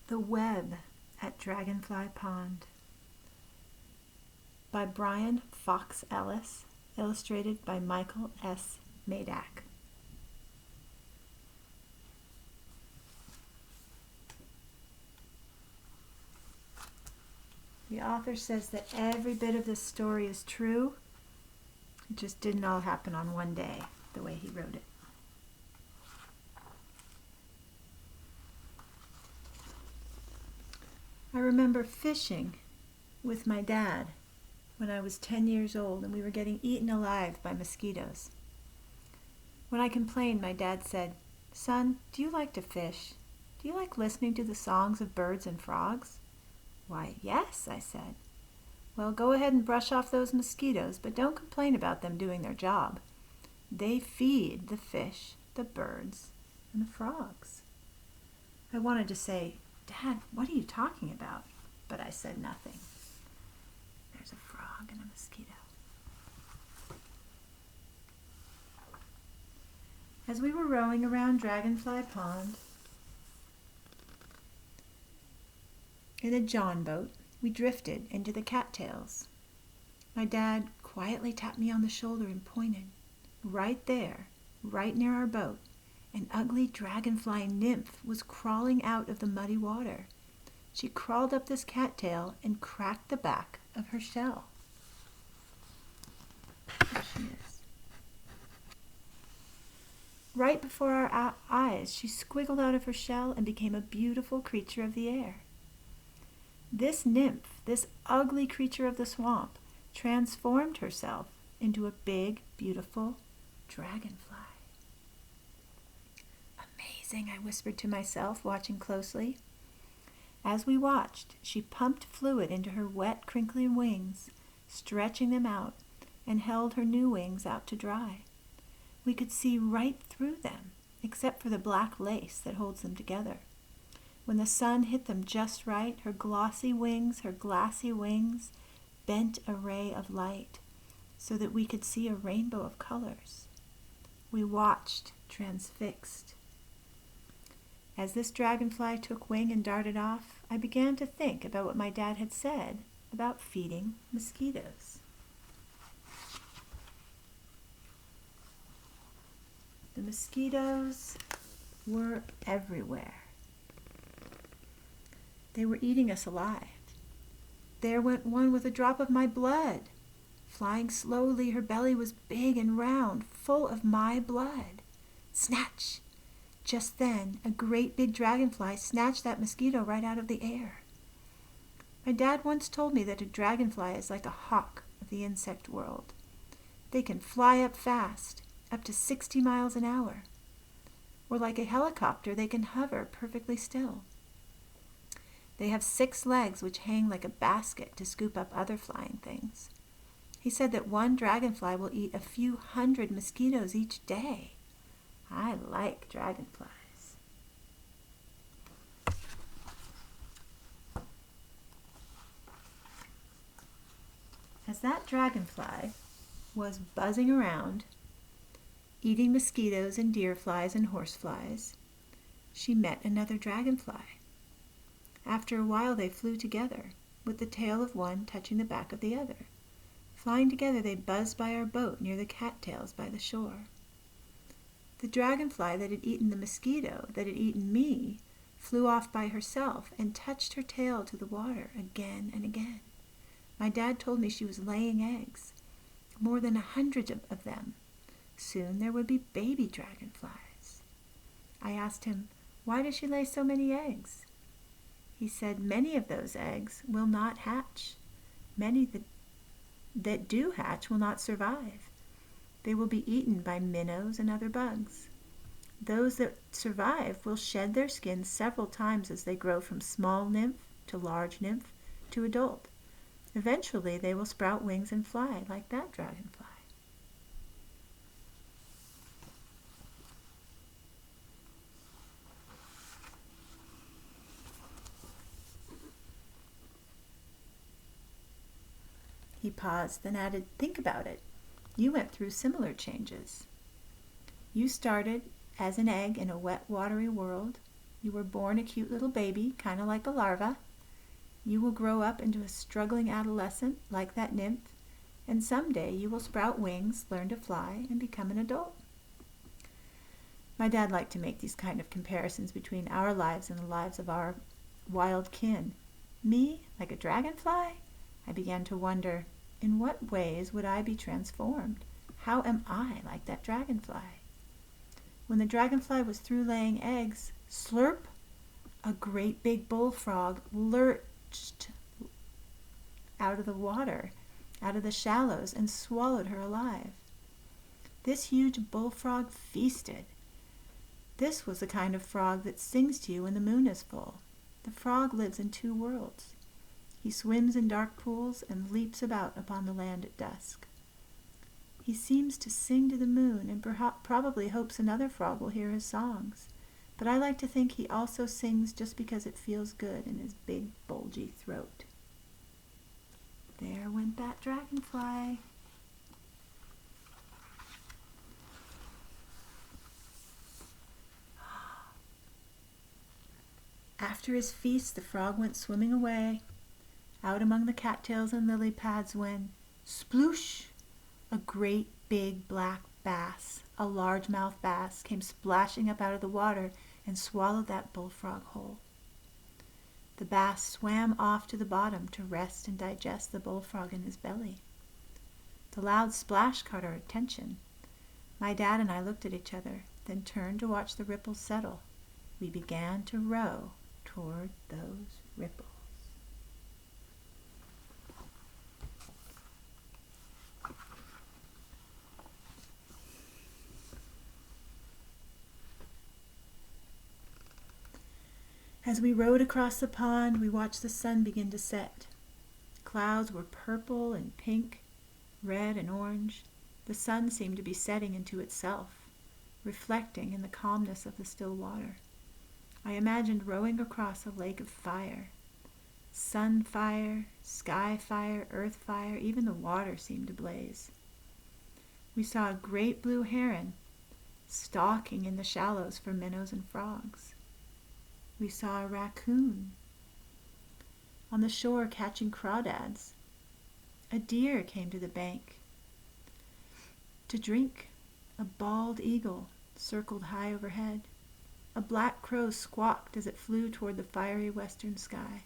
The Web at Dragonfly Pond by Brian Fox Ellis, illustrated by Michael S. Madak. The author says that every bit of this story is true. It just didn't all happen on one day, the way he wrote it. I remember fishing with my dad when I was 10 years old and we were getting eaten alive by mosquitoes. When I complained, my dad said, "Son, do you like to fish? Do you like listening to the songs of birds and frogs?" "Why, yes," I said. "Well, go ahead and brush off those mosquitoes, but don't complain about them doing their job. They feed the fish, the birds, and the frogs." I wanted to say, "Dad, what are you talking about?" But I said nothing. There's a frog and a mosquito. As we were rowing around Dragonfly Pond in a John boat, we drifted into the cattails. My dad quietly tapped me on the shoulder and pointed. Right there, right near our boat, an ugly dragonfly nymph was crawling out of the muddy water. She crawled up this cattail and cracked the back of her shell. There she is. Right before our eyes, she squiggled out of her shell and became a beautiful creature of the air. This nymph, this ugly creature of the swamp, transformed herself into a big, beautiful dragonfly. "Amazing," I whispered to myself, watching closely. As we watched, she pumped fluid into her wet, crinkly wings, stretching them out, and held her new wings out to dry. We could see right through them, except for the black lace that holds them together. When the sun hit them just right, her glassy wings bent a ray of light so that we could see a rainbow of colors. We watched, transfixed. As this dragonfly took wing and darted off, I began to think about what my dad had said about feeding mosquitoes. The mosquitoes were everywhere. They were eating us alive. There went one with a drop of my blood. Flying slowly, her belly was big and round, full of my blood. Snatch! Just then, a great big dragonfly snatched that mosquito right out of the air. My dad once told me that a dragonfly is like a hawk of the insect world. They can fly up fast, up to 60 miles an hour. Or like a helicopter, they can hover perfectly still. They have 6 legs which hang like a basket to scoop up other flying things. He said that one dragonfly will eat a few hundred mosquitoes each day. I like dragonflies. As that dragonfly was buzzing around, eating mosquitoes and deer flies and horseflies, she met another dragonfly. After a while they flew together, with the tail of one touching the back of the other. Flying together, they buzzed by our boat near the cattails by the shore. The dragonfly that had eaten the mosquito, that had eaten me, flew off by herself and touched her tail to the water again and again. My dad told me she was laying eggs, more than 100 of them. Soon there would be baby dragonflies. I asked him, "Why does she lay so many eggs?" He said, "Many of those eggs will not hatch. Many that do hatch will not survive. They will be eaten by minnows and other bugs. Those that survive will shed their skins several times as they grow from small nymph to large nymph to adult. Eventually they will sprout wings and fly like that dragonfly." He paused, then added, "Think about it. You went through similar changes. You started as an egg in a wet, watery world. You were born a cute little baby, kind of like a larva. You will grow up into a struggling adolescent like that nymph, and someday you will sprout wings, learn to fly, and become an adult. My dad liked to make these kind of comparisons between our lives and the lives of our wild kin. Me, like a dragonfly? I began to wonder, in what ways would I be transformed? How am I like that dragonfly? When the dragonfly was through laying eggs, slurp, a great big bullfrog lurched out of the water, out of the shallows, and swallowed her alive. This huge bullfrog feasted. This was the kind of frog that sings to you when the moon is full. The frog lives in two worlds. He swims in dark pools and leaps about upon the land at dusk. He seems to sing to the moon and probably hopes another frog will hear his songs. But I like to think he also sings just because it feels good in his big, bulgy throat. There went that dragonfly. After his feast, the frog went swimming away, out among the cattails and lily pads when, sploosh! A great big black bass, a largemouth bass, came splashing up out of the water and swallowed that bullfrog whole. The bass swam off to the bottom to rest and digest the bullfrog in his belly. The loud splash caught our attention. My dad and I looked at each other, then turned to watch the ripples settle. We began to row toward those ripples. As we rowed across the pond, we watched the sun begin to set. Clouds were purple and pink, red and orange. The sun seemed to be setting into itself, reflecting in the calmness of the still water. I imagined rowing across a lake of fire. Sun fire, sky fire, earth fire, even the water seemed to blaze. We saw a great blue heron stalking in the shallows for minnows and frogs. We saw a raccoon on the shore catching crawdads. A deer came to the bank to drink. A bald eagle circled high overhead. A black crow squawked as it flew toward the fiery western sky.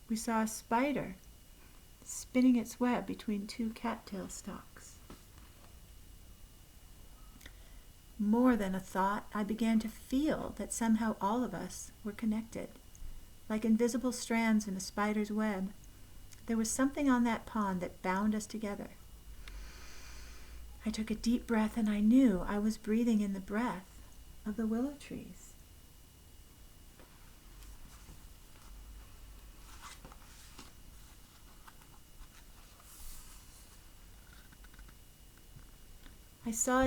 We saw a spider spinning its web between two cattail stalks. More than a thought, I began to feel that somehow all of us were connected. Like invisible strands in a spider's web, there was something on that pond that bound us together. I took a deep breath and I knew I was breathing in the breath of the willow trees. I saw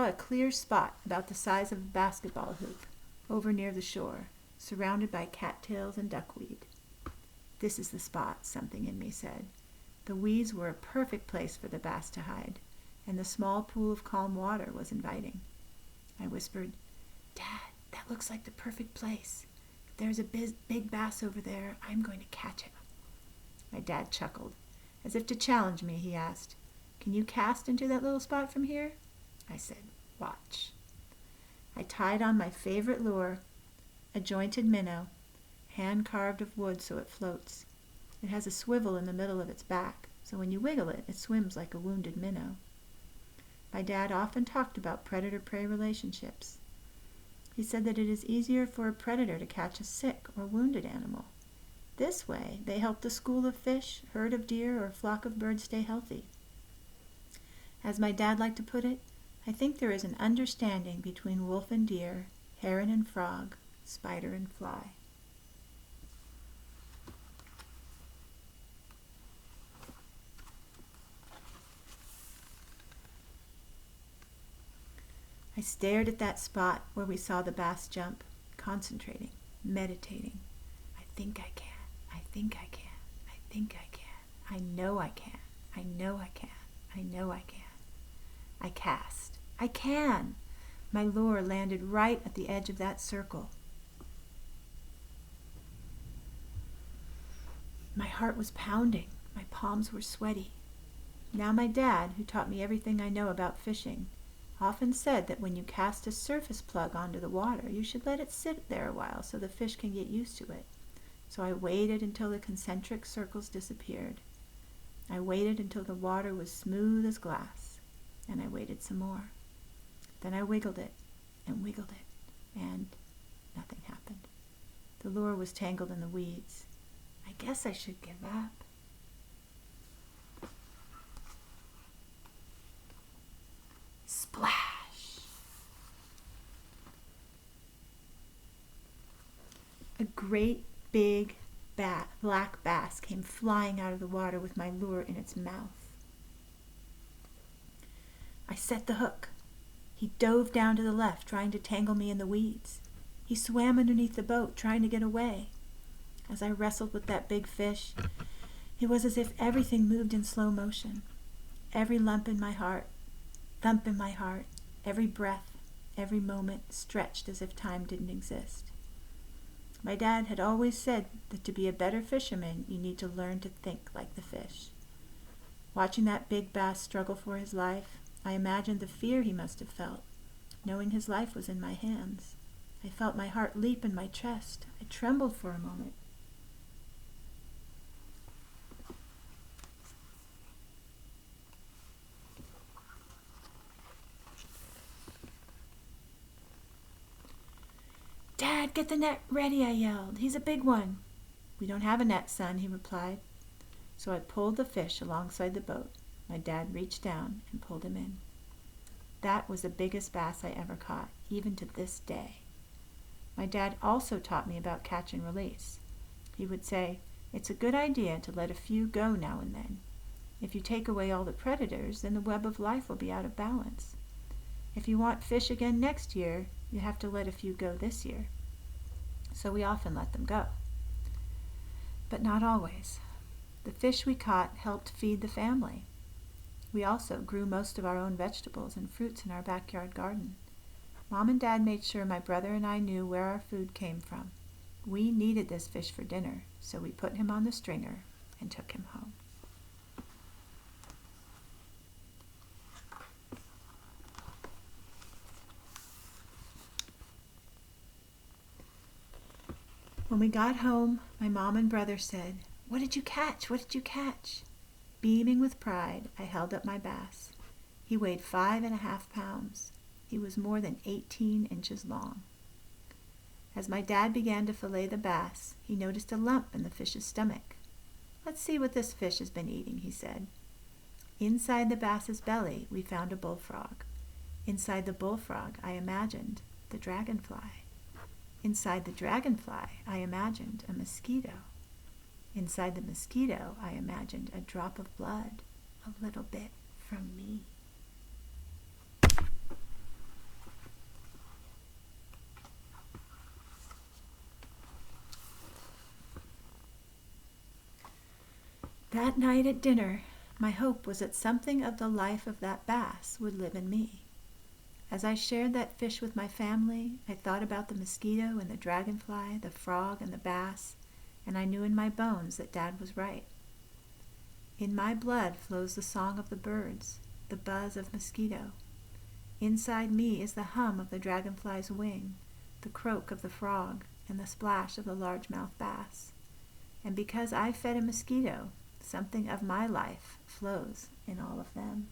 a clear spot about the size of a basketball hoop over near the shore, surrounded by cattails and duckweed. This is the spot, something in me said. The weeds were a perfect place for the bass to hide, and the small pool of calm water was inviting. I whispered, "Dad, that looks like the perfect place. If there's a big bass over there, I'm going to catch him." My dad chuckled. As if to challenge me, he asked, "Can you cast into that little spot from here?" I said, "Watch." I tied on my favorite lure, a jointed minnow, hand-carved of wood so it floats. It has a swivel in the middle of its back, so when you wiggle it, it swims like a wounded minnow. My dad often talked about predator-prey relationships. He said that it is easier for a predator to catch a sick or wounded animal. This way, they help the school of fish, herd of deer, or flock of birds stay healthy. As my dad liked to put it, I think there is an understanding between wolf and deer, heron and frog, spider and fly. I stared at that spot where we saw the bass jump, concentrating, meditating. I think I can. I think I can. I think I can. I know I can. I know I can. I know I can. I cast. I can. My lure landed right at the edge of that circle. My heart was pounding. My palms were sweaty. Now my dad, who taught me everything I know about fishing, often said that when you cast a surface plug onto the water, you should let it sit there a while so the fish can get used to it. So I waited until the concentric circles disappeared. I waited until the water was smooth as glass, and I waited some more. Then I wiggled it, and nothing happened. The lure was tangled in the weeds. I guess I should give up. Splash! A great big black bass came flying out of the water with my lure in its mouth. I set the hook. He dove down to the left, trying to tangle me in the weeds. He swam underneath the boat, trying to get away. As I wrestled with that big fish, it was as if everything moved in slow motion. Every thump in my heart, every breath, every moment stretched as if time didn't exist. My dad had always said that to be a better fisherman, you need to learn to think like the fish. Watching that big bass struggle for his life, I imagined the fear he must have felt, knowing his life was in my hands. I felt my heart leap in my chest. I trembled for a moment. "Dad, get the net ready," I yelled. "He's a big one." "We don't have a net, son," he replied. So I pulled the fish alongside the boat. My dad reached down and pulled him in. That was the biggest bass I ever caught, even to this day. My dad also taught me about catch and release. He would say, "It's a good idea to let a few go now and then. If you take away all the predators, then the web of life will be out of balance. If you want fish again next year, you have to let a few go this year." So we often let them go. But not always. The fish we caught helped feed the family. We also grew most of our own vegetables and fruits in our backyard garden. Mom and Dad made sure my brother and I knew where our food came from. We needed this fish for dinner, so we put him on the stringer and took him home. When we got home, my mom and brother said, "What did you catch? What did you catch?" Beaming with pride, I held up my bass. He weighed 5.5 pounds. He was more than 18 inches long. As my dad began to fillet the bass, he noticed a lump in the fish's stomach. "Let's see what this fish has been eating," he said. Inside the bass's belly, we found a bullfrog. Inside the bullfrog, I imagined the dragonfly. Inside the dragonfly, I imagined a mosquito. Inside the mosquito, I imagined a drop of blood, a little bit from me. That night at dinner, my hope was that something of the life of that bass would live in me. As I shared that fish with my family, I thought about the mosquito and the dragonfly, the frog and the bass, and I knew in my bones that Dad was right. In my blood flows the song of the birds, the buzz of mosquito. Inside me is the hum of the dragonfly's wing, the croak of the frog, and the splash of the largemouth bass. And because I fed a mosquito, something of my life flows in all of them.